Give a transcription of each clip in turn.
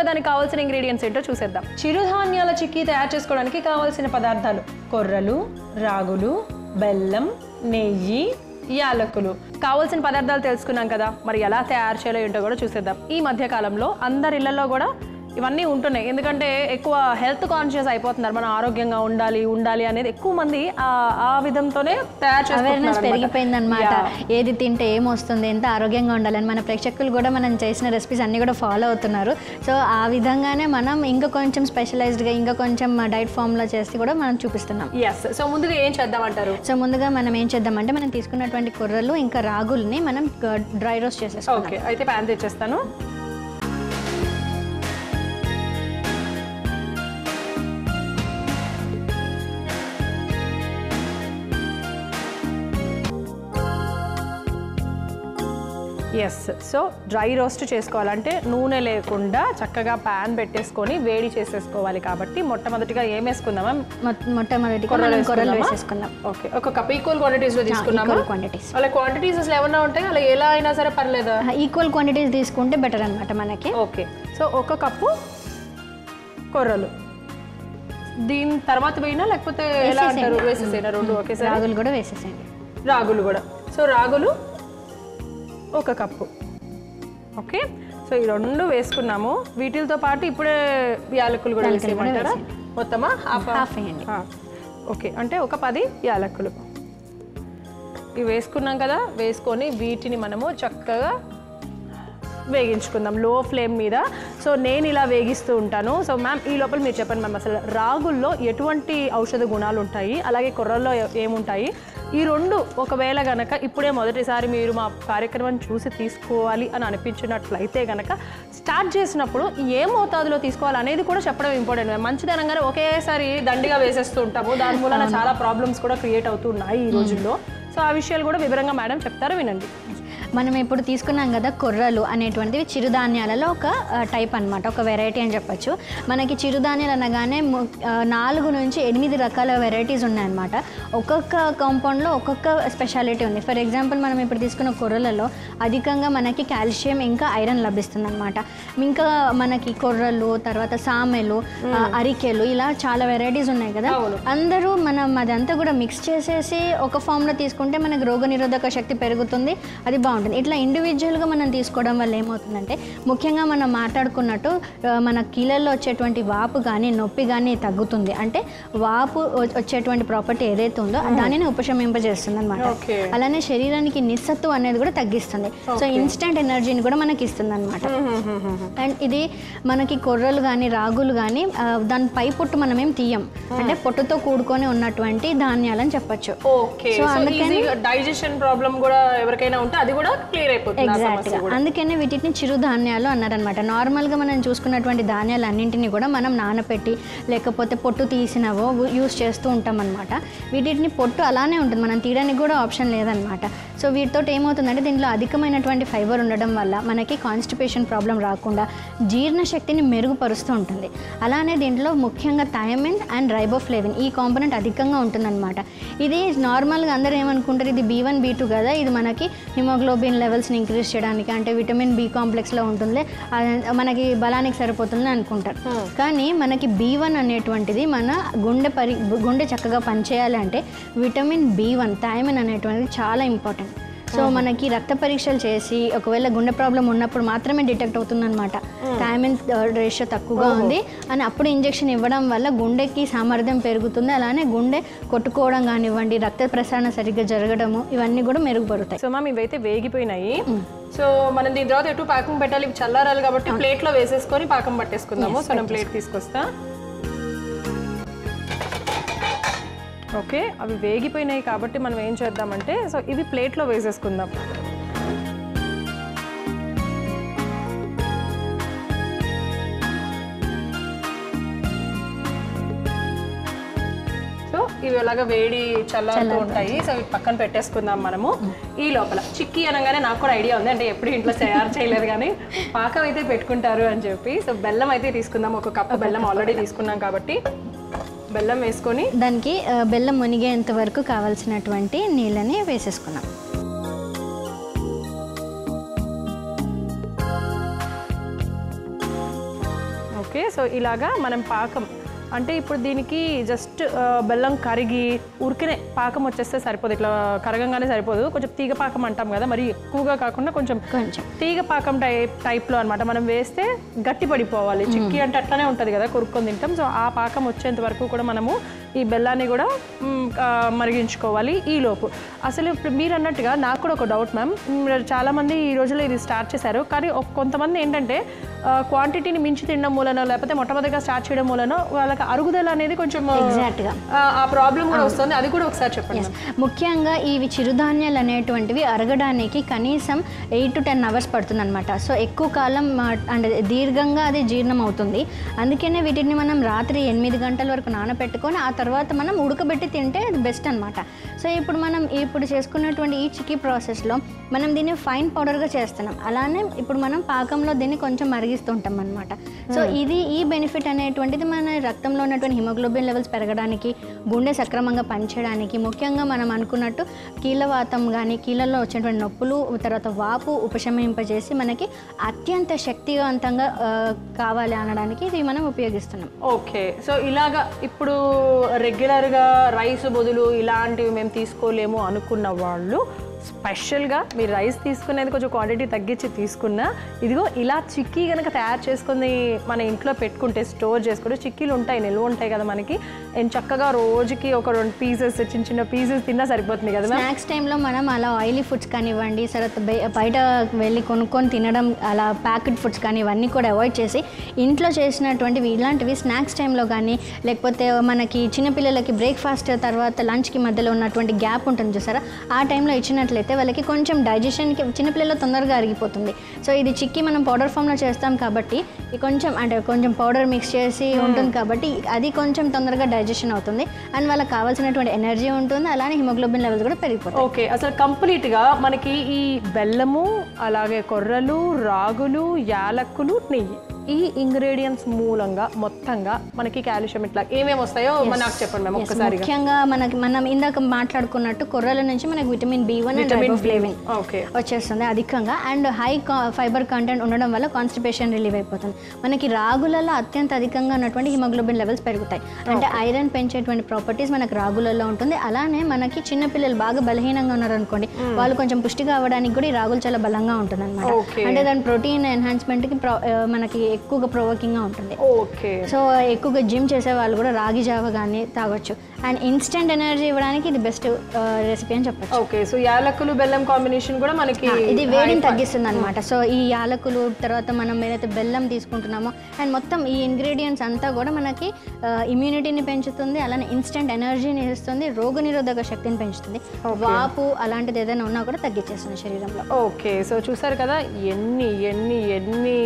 దానికి కావాల్సిన ఇంగ్రీడియంట్స్ ఏంటో చూసేద్దాం. చిరుధాన్యాల చిక్కీ తయారు చేసుకోవడానికి కావాల్సిన పదార్థాలు: కొర్రలు, రాగులు, బెల్లం, నెయ్యి, యాలకులు. కావాల్సిన పదార్థాలు తెలుసుకున్నాం కదా, మరి ఎలా తయారు చేయాలో ఏంటో కూడా చూసేద్దాం. ఈ మధ్య కాలంలో అందరి ఇళ్లలో కూడా ఇవన్నీ ఉంటున్నాయి. ఎందుకంటే ఎక్కువ హెల్త్ కాన్షియస్ అయిపోతున్నారు. మనం ఆరోగ్యంగా ఉండాలి అనేది ఎక్కువ మంది ఆ విధంతోనే తయారు చేస్తున్నారు. అవేర్నెస్ పెరిగిపోయింది అనమాట. ఏది తింటే ఏమొస్తుంది, ఎంత ఆరోగ్యంగా ఉండాలని మన ప్రేక్షకులు కూడా మనం చేసిన రెసిపీస్ అన్నీ కూడా ఫాలో అవుతున్నారు. సో ఆ విధంగానే మనం ఇంకా కొంచెం స్పెషలైజ్డ్గా ఇంకా కొంచెం డైట్ ఫామ్లో చేసి కూడా మనం చూపిస్తున్నాం. సో ముందుగా ఏం చేద్దామంటారు? సో ముందుగా మనం ఏం చేద్దామంటే మనం తీసుకున్నటువంటి కొర్రలు ఇంకా రాగుల్ని మనం డ్రై రోస్ట్ చేసేస్తాం. ఓకే, అయితే ప్యాన్ తెచ్చేస్తాను. సో డ్రై రోస్ట్ చేసుకోవాలంటే నూనె లేకుండా చక్కగా ప్యాన్ పెట్టేసుకొని వేడి చేసేసుకోవాలి. కాబట్టి మొట్టమొదటిగా ఏం వేసుకుందామా? మొట్టమొదటిగా కొర్రలు వేసేసుకుందాం. ఓకే, ఒక కప్ ఈక్వల్ క్వాంటిటీస్లో తీసుకున్నాము. అలా క్వాంటిటీస్ అసలు ఏమన్నా ఉంటాయి, అలా ఎలా అయినా సరే పర్లేదా? ఈక్వల్ క్వాంటిటీస్ తీసుకుంటే బెటర్ అనమాట మనకి. ఓకే, సో ఒక కప్పు కొర్రలు, దీని తర్వాత వేయినా లేకపోతే ఎలా అంటారు? వేసేసేనా రెండు ఒకేసారి? రాగులు కూడా వేసేసేయండి. రాగులు కూడా. సో రాగులు ఒక కప్పు. ఓకే, సో ఈ రెండు వేసుకున్నాము. వీటితో పాటు ఇప్పుడే యాలకులు కూడా వేసేయమంటారా? మొత్తమా హాఫ్ వేయండి. ఓకే, అంటే ఒక 10 యాలకులు ఇవి వేసుకున్నాం కదా. వేసుకొని వీటిని మనము చక్కగా వేగించుకుందాం లో ఫ్లేమ్ మీద. సో నేను ఇలా వేగిస్తూ ఉంటాను. సో మ్యామ్, ఈ లోపల మీరు చెప్పండి మ్యామ్, అసలు రాగుల్లో ఎటువంటి ఔషధ గుణాలు ఉంటాయి, అలాగే కొర్రల్లో ఏముంటాయి? ఈ రెండు ఒకవేళ గనక ఇప్పుడే మొదటిసారి మీరు మా కార్యక్రమం చూసి తీసుకోవాలి అని అనిపించినట్లయితే గనక స్టార్ట్ చేసినప్పుడు ఏ మోతాదులో తీసుకోవాలి అనేది కూడా చెప్పడం ఇంపార్టెంట్. మంచిదనంగానే ఒకేసారి దండిగా వేసేస్తూ ఉంటాము, దాని మూలన చాలా ప్రాబ్లమ్స్ కూడా క్రియేట్ అవుతున్నాయి ఈ రోజుల్లో. సో ఆ విషయాలు కూడా వివరంగా మేడం చెప్తారు, వినండి. మనం ఇప్పుడు తీసుకున్నాం కదా కొర్రలు అనేటువంటివి చిరుధాన్యాలలో ఒక టైప్ అనమాట, ఒక వెరైటీ అని చెప్పచ్చు. మనకి చిరుధాన్యాలు అనగానే 4 నుంచి 8 రకాల వెరైటీస్ ఉన్నాయన్నమాట. ఒక్కొక్క కాంపౌండ్లో ఒక్కొక్క స్పెషాలిటీ ఉంది. ఫర్ ఎగ్జాంపుల్ మనం ఇప్పుడు తీసుకున్న కొర్రలలో అధికంగా మనకి కాల్షియం ఇంకా ఐరన్ లభిస్తుంది అనమాట. ఇంకా మనకి కొర్రలు, తర్వాత సామెలు, అరికెలు, ఇలా చాలా వెరైటీస్ ఉన్నాయి కదా. అందరూ మనం అదంతా కూడా మిక్స్ చేసేసి ఒక ఫామ్లో తీసుకుంటే మనకి రోగనిరోధక శక్తి పెరుగుతుంది, అది బాగుంటుంది. ఇట్లా ఇండివిజువల్గా మనం తీసుకోవడం వల్ల ఏమవుతుందంటే, ముఖ్యంగా మనం మాట్లాడుకున్నట్టు మన కీళ్ళల్లో వచ్చేటువంటి వాపు కానీ నొప్పి కానీ తగ్గుతుంది. అంటే వాపు వచ్చేటువంటి ప్రాపర్టీ ఏదైతే ఉందో దానిని ఉపశమింపజేస్తుంది అనమాట. అలానే శరీరానికి నిస్సత్తు అనేది కూడా తగ్గిస్తుంది. సో ఇన్స్టెంట్ ఎనర్జీని కూడా మనకి ఇస్తుంది అనమాట. అండ్ ఇది మనకి కొర్రలు కానీ రాగులు కానీ దాని పై పొట్టు మనం ఏం తీయం, అంటే పొట్టుతో కూడుకొని ఉన్నటువంటి ధాన్యాలని చెప్పచ్చు. సో అందుకని డైజెషన్ ప్రాబ్లం కూడా ఎవరికైనా ఉంటే అది కూడా క్లియర్ అయిపోతుంది. ఎగ్జాక్ట్గా, అందుకనే వీటిని చిరుధాన్యాలు అన్నారనమాట. నార్మల్గా మనం చూసుకున్నటువంటి ధాన్యాలు అన్నింటినీ కూడా మనం నానపెట్టి లేకపోతే పొట్టు తీసినవో యూస్ చేస్తూ ఉంటాం అనమాట. వీటిని పొట్టు అలానే ఉంటుంది, మనం తీయడానికి కూడా ఆప్షన్ లేదనమాట. సో వీటితో ఏమవుతుందంటే దీంట్లో అధికమైనటువంటి ఫైబర్ ఉండడం వల్ల మనకి కాన్స్టిపేషన్ ప్రాబ్లం రాకుండా జీర్ణశక్తిని మెరుగుపరుస్తూ ఉంటుంది. అలానే దీంట్లో ముఖ్యంగా థైమిన్ అండ్ రైబోఫ్లేవిన్ ఈ కాంపోనెంట్ అధికంగా ఉంటుందన్నమాట. ఇది నార్మల్గా అందరూ ఏమనుకుంటారు, ఇది B1 B2 కదా, ఇది మనకి హిమోగ్లోబిన్ లెవెల్స్ని ఇంక్రీజ్ చేయడానికి, అంటే విటమిన్ B కాంప్లెక్స్లో ఉంటుంది, మనకి బలానికి సరిపోతుంది అనుకుంటారు. కానీ మనకి B1 అనేటువంటిది మన గుండె చక్కగా పనిచేయాలి అంటే విటమిన్ B1 థైమిన్ అనేటువంటిది చాలా ఇంపార్టెంట్. సో మనకి రక్త పరీక్షలు చేసి ఒకవేళ గుండె ప్రాబ్లం ఉన్నప్పుడు మాత్రమే డిటెక్ట్ అవుతుందన్నమాట. థైమిన్ రేషియో తక్కువగా ఉంది అని అప్పుడు ఇంజెక్షన్ ఇవ్వడం వల్ల గుండెకి సామర్థ్యం పెరుగుతుంది. అలానే గుండె కొట్టుకోవడం కానివ్వండి, రక్త ప్రసరణ సరిగ్గా జరగడము, ఇవన్నీ కూడా మెరుగుపడతాయి. సో మ్యామ్, ఇవైతే వేగిపోయినాయి. సో మనం దీని తర్వాత ఎటు పాకం పెట్టాలి, చల్లారాలి కాబట్టి ప్లేట్లో వేసేసుకొని పాకం పట్టేసుకుందాము. సో నేను ప్లేట్ తీసుకొస్తా. ఓకే, అవి వేగిపోయినాయి కాబట్టి మనం ఏం చేద్దామంటే, సో ఇవి ప్లేట్లో వేసేసుకుందాం. సో ఇవి అలాగా వేడి చల్లారుతూ ఉంటాయి. సో ఇవి పక్కన పెట్టేసుకుందాం మనము. ఈ లోపల చిక్కీ అనగానే నాకు కూడా ఐడియా ఉంది, అంటే ఎప్పుడు ఇంట్లో తయారు చేయలేదు కానీ పాకం అయితే పెట్టుకుంటారు అని చెప్పి. సో బెల్లం అయితే తీసుకుందాం. ఒక కప్పు బెల్లం ఆల్రెడీ తీసుకున్నాం కాబట్టి బెల్లం వేసుకొని దానికి బెల్లం మునిగేంత వరకు కావాల్సినటువంటి నీళ్ళని వేసేసుకున్నాం. సో ఇలాగా మనం పాకం అంటే ఇప్పుడు దీనికి జస్ట్ బెల్లం కరిగి ఉరికినే పాకం వచ్చేస్తే సరిపోదు, ఇట్లా కరగంగానే సరిపోదు, కొంచెం తీగ పాకం అంటాం కదా, మరి ఎక్కువగా కాకుండా కొంచెం తీగ పాకం టైప్లో అనమాట. మనం వేస్తే గట్టి పడిపోవాలి, చిక్కీ అంటే అట్లానే ఉంటుంది కదా, కొరుక్కొని తింటాం. సో ఆ పాకం వచ్చేంత వరకు కూడా మనము ఈ బెల్లాన్ని కూడా మరిగించుకోవాలి. ఈలోపు అసలు ఇప్పుడు మీరు అన్నట్టుగా నాకు కూడా ఒక డౌట్ మ్యామ్, చాలామంది ఈ రోజుల్లో ఇది స్టార్ట్ చేశారు, కానీ కొంతమంది ఏంటంటే క్వాంటిటీని మించి తినడం మూలనో లేకపోతే మొట్టమొదటిగా స్టార్ట్ చేయడం మూలనో వాళ్ళకి అరుగుదల అనేది కొంచెం ఎగ్జాక్ట్గా ఆ ప్రాబ్లం కూడా వస్తుంది. అది కూడా ఒకసారి చెప్పండి. ముఖ్యంగా ఇవి చిరుధాన్యాలు అనేటువంటివి అరగడానికి కనీసం 8 to 10 hours పడుతుంది అనమాట. సో ఎక్కువ కాలం అంటే దీర్ఘంగా అది జీర్ణం అవుతుంది. అందుకనే వీటిని మనం రాత్రి 8 గంటల వరకు నానబెట్టుకొని ఆ తర్వాత మనం ఉడకబెట్టి తింటే అది బెస్ట్ అనమాట. సో ఇప్పుడు మనం చేసుకున్నటువంటి ఈ చిక్కీ ప్రాసెస్లో మనం దీన్ని ఫైన్ పౌడర్గా చేస్తున్నాం. అలానే ఇప్పుడు మనం పాకంలో దీన్ని కొంచెం మరిగిస్తుంటాం అనమాట. సో ఈ బెనిఫిట్ అనేటువంటిది మన రక్తంలో ఉన్నటువంటి హిమోగ్లోబిన్ లెవెల్స్ పెరగడానికి, గుండె సక్రమంగా పనిచేయడానికి, ముఖ్యంగా మనం అనుకున్నట్టు కీళ్ళవాతం కానీ కీళ్ళల్లో వచ్చేటువంటి నొప్పులు, తర్వాత వాపు ఉపశమింపజేసి మనకి అత్యంత శక్తివంతంగా కావాలి అనడానికి ఇది మనం ఉపయోగిస్తున్నాం. ఓకే, సో ఇలాగా ఇప్పుడు రెగ్యులర్గా రైస్ బదులు ఇలాంటివి మేము తీసుకోలేము అనుకున్న వాళ్ళు స్పెషల్గా మీరు రైస్ తీసుకునేది కొంచెం క్వాంటిటీ తగ్గించి తీసుకున్నా ఇదిగో ఇలా చిక్కీ కనుక తయారు చేసుకుని మన ఇంట్లో పెట్టుకుంటే, స్టోర్ చేసుకుంటే, చిక్కీలు ఉంటాయి, నిల్వ ఉంటాయి కదా మనకి, నేను చక్కగా రోజుకి ఒక 2 పీసెస్ చిన్న చిన్న పీసెస్ తిన్నా సరిపోతుంది కదా. స్నాక్స్ టైంలో మనం అలా ఆయిలీ ఫుడ్స్ కానివ్వండి, తర్వాత బయట వెళ్ళి కొనుక్కొని తినడం, అలా ప్యాకెట్ ఫుడ్స్ కానీ ఇవన్నీ కూడా అవాయిడ్ చేసి ఇంట్లో చేసినటువంటివి ఇలాంటివి స్నాక్స్ టైంలో కానీ, లేకపోతే మనకి చిన్నపిల్లలకి బ్రేక్ఫాస్ట్ తర్వాత లంచ్కి మధ్యలో ఉన్నటువంటి గ్యాప్ ఉంటుంది చూసారా, ఆ టైంలో ఇచ్చినట్లయితే వాళ్ళకి కొంచెం డైజెషన్కి, చిన్నపిల్లల్లో తొందరగా అరిగిపోతుంది. సో ఇది చిక్కీ మనం పౌడర్ ఫామ్లో చేస్తాం కాబట్టి కొంచెం పౌడర్ మిక్స్ చేసి ఉంటుంది కాబట్టి అది కొంచెం తొందరగా డైజెషన్ అవుతుంది అండ్ వాళ్ళకి కావాల్సినటువంటి ఎనర్జీ ఉంటుంది, అలానే హిమోగ్లోబిన్ లెవెల్స్ కూడా పెరిగిపోతాయి. ఓకే, అసలు కంప్లీట్గా మనకి ఈ బెల్లము, అలాగే కొర్రలు, రాగులు, యాలక్కులు, నెయ్యి, ఈ ఇంగ్రీడియంట్స్ మూలంగా మొత్తంగా మనకి కాల్షియం ఇట్లా ఏమేమి వస్తాయో నాకు చెప్పండి మ్యామ్ ఒక్కసారి. ముఖ్యంగా మనం ఇందాక మాట్లాడుకున్నట్టు కొర్రల నుంచి మనకి విటమిన్ B1 అండ్ రైబోఫ్లేవిన్ వచ్చేస్తుంది అధికంగా, అండ్ హై ఫైబర్ కంటెంట్ ఉండడం వల్ల కాన్స్టిపేషన్ రిలీవ్ అయిపోతుంది. మనకి రాగులలో అత్యంత అధికంగా ఉన్నటువంటి హిమోగ్లోబిన్ లెవెల్స్ పెరుగుతాయి, అంటే ఐరన్ పెంచేటువంటి ప్రాపర్టీస్ మనకి రాగులలో ఉంటుంది. అలానే మనకి చిన్నపిల్లలు బాగా బలహీనంగా ఉన్నారనుకోండి, వాళ్ళు కొంచెం పుష్టిగా అవ్వడానికి కూడా ఈ రాగులు చాలా బలంగా ఉంటుంది అనమాట. అంటే దాని ప్రోటీన్ ఎన్హాన్స్మెంట్కి మనకి ఎక్కువగా ప్రొవోకింగ్గా ఉంటుంది. ఓకే, సో ఎక్కువగా జిమ్ చేసే వాళ్ళు కూడా రాగి జావ కానీ తాగొచ్చు అండ్ ఇన్స్టెంట్ ఎనర్జీ ఇవ్వడానికి ఇది బెస్ట్ రెసిపీ అని చెప్పచ్చు. ఓకే, సో యాలకులు బెల్లం కాంబినేషన్ కూడా మనకి ఇది వేడిని తగ్గిస్తుంది అనమాట. సో ఈ యాలకులు తర్వాత మనం ఏదైతే బెల్లం తీసుకుంటున్నామో అండ్ మొత్తం ఈ ఇంగ్రీడియంట్స్ అంతా కూడా మనకి ఇమ్యూనిటీని పెంచుతుంది, అలానే ఇన్స్టెంట్ ఎనర్జీని ఇస్తుంది, రోగనిరోధక శక్తిని పెంచుతుంది, వాపు అలాంటిది ఏదైనా ఉన్నా కూడా తగ్గించేస్తుంది శరీరంలో. ఓకే, సో చూసారు కదా ఎన్ని ఎన్ని ఎన్ని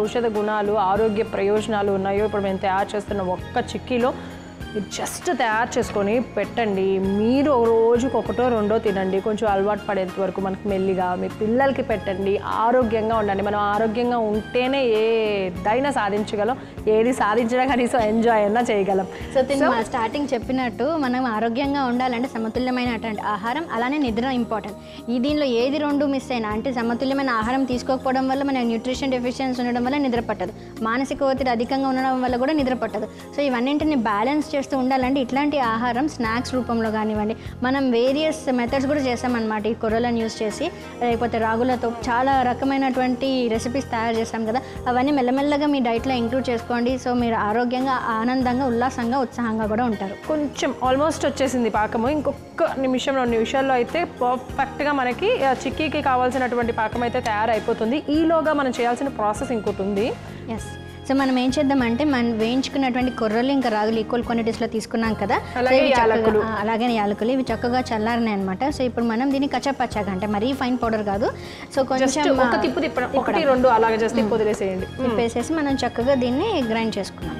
ఔషధ గుణాలు, ఆరోగ్య ప్రయోజనాలు ఉన్నాయో ఇప్పుడు మేము తయారు చేస్తున్న ఒక్క చిక్కీలో. జస్ట్ తయారు చేసుకొని పెట్టండి, మీరు రోజుకు 1 or 2 తినండి, కొంచెం అలవాటు పడేంత వరకు మనకి మెల్లిగా మీ పిల్లలకి పెట్టండి, ఆరోగ్యంగా ఉండండి. మనం ఆరోగ్యంగా ఉంటేనే ఏదైనా సాధించగలం, ఏది సాధించినా కనీసం ఎంజాయ్ అయినా చేయగలం. సో స్టార్టింగ్ చెప్పినట్టు మనం ఆరోగ్యంగా ఉండాలంటే సమతుల్యమైనటువంటి ఆహారం, అలానే నిద్ర ఇంపార్టెంట్. దీనిలో ఏది 2 మిస్ అయినా, అంటే సమతుల్యమైన ఆహారం తీసుకోకపోవడం వల్ల మన న్యూట్రిషన్ డెఫిషియన్సీ ఉండడం వల్ల నిద్ర పట్టదు, మానసిక ఒత్తిడి అధికంగా ఉండడం వల్ల కూడా నిద్ర పట్టదు. సో ఇవన్నింటిని బ్యాలెన్స్ చేస్తూ ఉండాలంటే ఇట్లాంటి ఆహారం స్నాక్స్ రూపంలో కానివ్వండి, మనం వేరియస్ మెథడ్స్ కూడా చేస్తామన్నమాట. ఈ కొర్రలను యూస్ చేసి, లేకపోతే రాగులతో చాలా రకమైనటువంటి రెసిపీస్ తయారు చేస్తాం కదా, అవన్నీ మెల్లమెల్లగా మీ డైట్లో ఇంక్లూడ్ చేసుకోండి. సో మీరు ఆరోగ్యంగా, ఆనందంగా, ఉల్లాసంగా, ఉత్సాహంగా కూడా ఉంటారు. కొంచెం ఆల్మోస్ట్ వచ్చేసింది పాకము, ఇంకొక నిమిషం 2 నిమిషాల్లో అయితే పర్ఫెక్ట్గా మనకి చిక్కీకి కావాల్సినటువంటి పాకం అయితే తయారైపోతుంది. ఈలోగా మనం చేయాల్సిన ప్రాసెస్ ఇంకోటి ఉంది. ఎస్, సో మనం ఏం చేద్దామంటే మనం వేయించుకున్నటువంటి కొర్రలు ఇంకా రాగులు ఈక్వల్ క్వాంటిటీస్లో తీసుకున్నాం కదా, అలాగే యాలకులు ఇవి చక్కగా చల్లారినాయి అనమాట. సో ఇప్పుడు మనం దీన్ని కచ్చపచ్చగా, అంటే మరీ ఫైన్ పౌడర్ కాదు, సో కొంచెం ఒక తిప్పు తిప్పడం, 1 2 అలాగే చేస్తే వదిలేసేయండి, తిప్పేసేసి మనం చక్కగా దీన్ని గ్రైండ్ చేసుకున్నాం.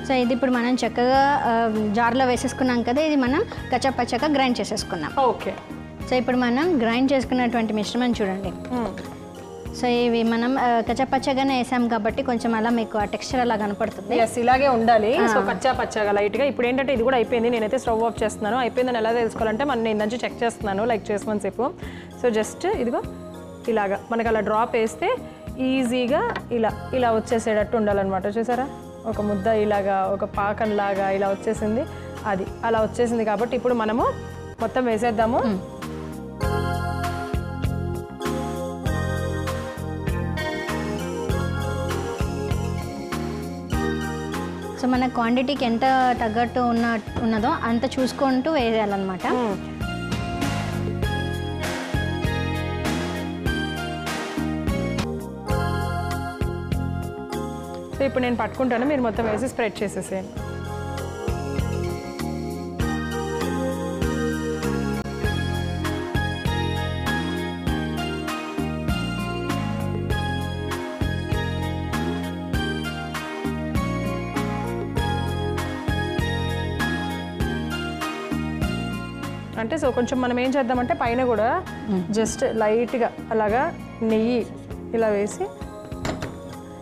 సో ఇది ఇప్పుడు మనం చక్కగా జార్లో వేసేసుకున్నాం కదా, ఇది మనం కచ్చపచ్చగా గ్రైండ్ చేసేసుకున్నాం. ఓకే, సో ఇప్పుడు మనం గ్రైండ్ చేసుకున్నటువంటి మిశ్రమం చూడండి. సో ఇవి మనం కచ్చపచ్చగానే వేసాం కాబట్టి కొంచెం అలా మీకు ఆ టెక్స్చర్ అలా కనపడుతుంది. ఎస్, ఇలాగే ఉండాలి. సో కచ్చా పచ్చగా లైట్గా. ఇప్పుడు ఏంటంటే ఇది కూడా అయిపోయింది, నేనైతే స్టవ్ ఆఫ్ చేస్తున్నాను. అయిపోయిందని ఎలా తెలుసుకోవాలంటే నేను నుంచి చెక్ చేస్తున్నాను లైక్ చేసిన సేపు. సో జస్ట్ ఇదిగో ఇలాగా మనకు అలా డ్రాప్ వేస్తే ఈజీగా ఇలా వచ్చేసేటట్టు ఉండాలన్నమాట. చూసారా, ఒక ముద్ద ఇలాగా ఒక పాకంలాగా ఇలా వచ్చేసింది. అది అలా వచ్చేసింది కాబట్టి ఇప్పుడు మనము మొత్తం వేసేద్దాము. సో మన క్వాంటిటీకి ఎంత తగ్గట్టు ఉన్నదో అంత చూసుకుంటూ వేయాలన్నమాట. సో ఇప్పుడు నేను పట్టుకుంటాను, మీరు మొత్తం వేసి స్ప్రెడ్ చేసేసేయండి. అంటే సో కొంచెం మనం ఏం చేద్దామంటే పైన కూడా జస్ట్ లైట్గా అలాగా నెయ్యి ఇలా వేసి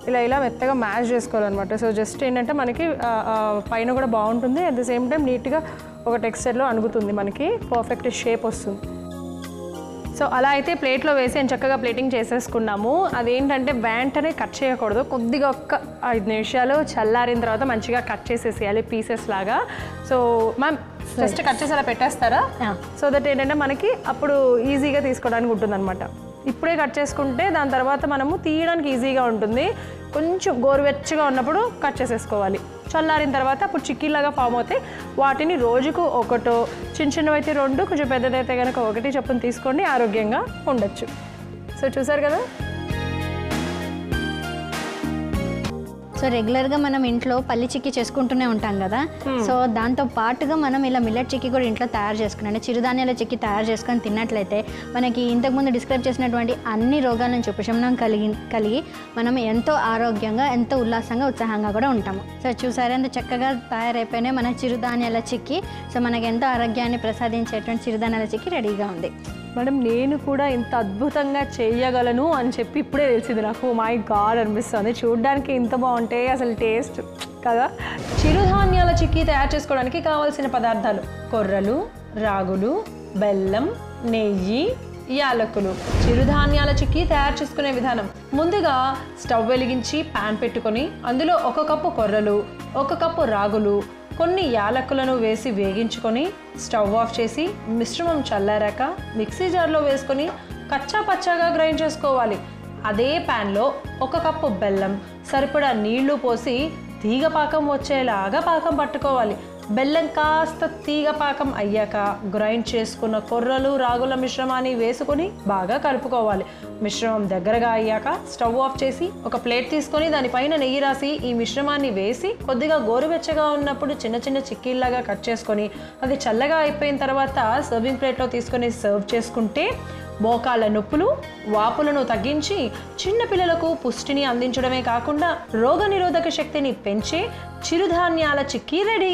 ఇలా మెత్తగా మ్యాష్ చేసుకోవాలన్నమాట. సో జస్ట్ ఏంటంటే మనకి పైన కూడా బాగుంటుంది, అట్ ద సేమ్ టైం నీట్గా ఒక టెక్స్చర్లో అనుగుతుంది, మనకి పర్ఫెక్ట్ షేప్ వస్తుంది. సో అలా అయితే ప్లేట్లో వేసి చక్కగా ప్లేటింగ్ చేసేసుకున్నాము. అదేంటంటే వెంటనే కట్ చేయకూడదు, కొద్దిగా ఒక్క 5 నిమిషాలు చల్లారిన తర్వాత మంచిగా కట్ చేసేసేయాలి పీసెస్ లాగా. సో మ్యామ్ జస్ట్ కట్ చేసి అలా పెట్టేస్తారా? సో దట్ ఏంటంటే మనకి అప్పుడు ఈజీగా తీసుకోవడానికి ఉంటుంది అనమాట. ఇప్పుడే కట్ చేసుకుంటే దాని తర్వాత మనము తీయడానికి ఈజీగా ఉంటుంది. కొంచెం గోరువెచ్చగా ఉన్నప్పుడు కట్ చేసేసుకోవాలి. చల్లారిన తర్వాత అప్పుడు చిక్కీలాగా ఫామ్ అవుతాయి. వాటిని రోజుకు ఒకటో, చిన్నవైతే 2, కొంచెం పెద్దదైతే కనుక 1 చొప్పున తీసుకోండి, ఆరోగ్యంగా ఉండొచ్చు. సో చూసారు కదా. సో రెగ్యులర్గా మనం ఇంట్లో పల్లి చిక్కీ చేసుకుంటూనే ఉంటాం కదా. సో దాంతో పాటుగా మనం ఇలా మిల్లెట్ చిక్కీ కూడా ఇంట్లో తయారు చేసుకుని, అంటే చిరుధాన్యాల చిక్కీ తయారు చేసుకొని తిన్నట్లయితే మనకి ఇంతకుముందు డిస్క్రైబ్ చేసినటువంటి అన్ని రోగాల నుంచి ఉపశమనం కలిగి మనం ఎంతో ఆరోగ్యంగా, ఎంతో ఉల్లాసంగా, ఉత్సాహంగా కూడా ఉంటాము. సో చూసారా ఎంత చక్కగా తయారైపోయినాయి మన చిరుధాన్యాల చిక్కీ. సో మనకి ఎంతో ఆరోగ్యాన్ని ప్రసాదించేటువంటి చిరుధాన్యాల చిక్కీ రెడీగా ఉంది. మేడం నేను కూడా ఇంత అద్భుతంగా చేయగలను అని చెప్పి ఇప్పుడే తెలిసింది నాకు. మై గాడ్ అనిపిస్తుంది, చూడడానికి ఇంత బాగుంటే అసలు టేస్ట్ కదా. చిరుధాన్యాల చిక్కీ తయారు చేసుకోవడానికి కావాల్సిన పదార్థాలు: కొర్రలు, రాగులు, బెల్లం, నెయ్యి, యాలకులు. చిరుధాన్యాల చిక్కీ తయారు చేసుకునే విధానం: ముందుగా స్టవ్ వెలిగించి ప్యాన్ పెట్టుకొని అందులో 1 కప్పు కొర్రలు, 1 కప్పు రాగులు, కొన్ని యాలకులను వేసి వేగించుకొని స్టవ్ ఆఫ్ చేసి మిశ్రమం చల్లారాక మిక్సీ జార్లో వేసుకొని కచ్చా పచ్చాగా గ్రైండ్ చేసుకోవాలి. అదే ప్యాన్లో 1 కప్పు బెల్లం, సరిపడా నీళ్లు పోసి తీగ పాకం వచ్చేలాగా పాకం పట్టుకోవాలి. బెల్లం కాస్త తీగ పాకం అయ్యాక గ్రైండ్ చేసుకున్న కొర్రలు, రాగుల మిశ్రమాన్ని వేసుకొని బాగా కలుపుకోవాలి. మిశ్రమం దగ్గరగా అయ్యాక స్టవ్ ఆఫ్ చేసి ఒక ప్లేట్ తీసుకొని దానిపైన నెయ్యి రాసి ఈ మిశ్రమాన్ని వేసి కొద్దిగా గోరువెచ్చగా ఉన్నప్పుడు చిన్న చిన్న చిక్కీల్లాగా కట్ చేసుకొని అది చల్లగా అయిపోయిన తర్వాత సర్వింగ్ ప్లేట్లో తీసుకొని సర్వ్ చేసుకుంటే మోకాళ్ళ నొప్పులు, వాపులను తగ్గించి చిన్నపిల్లలకు పుష్టిని అందించడమే కాకుండా రోగనిరోధక శక్తిని పెంచే చిరుధాన్యాల చిక్కీ రెడీ.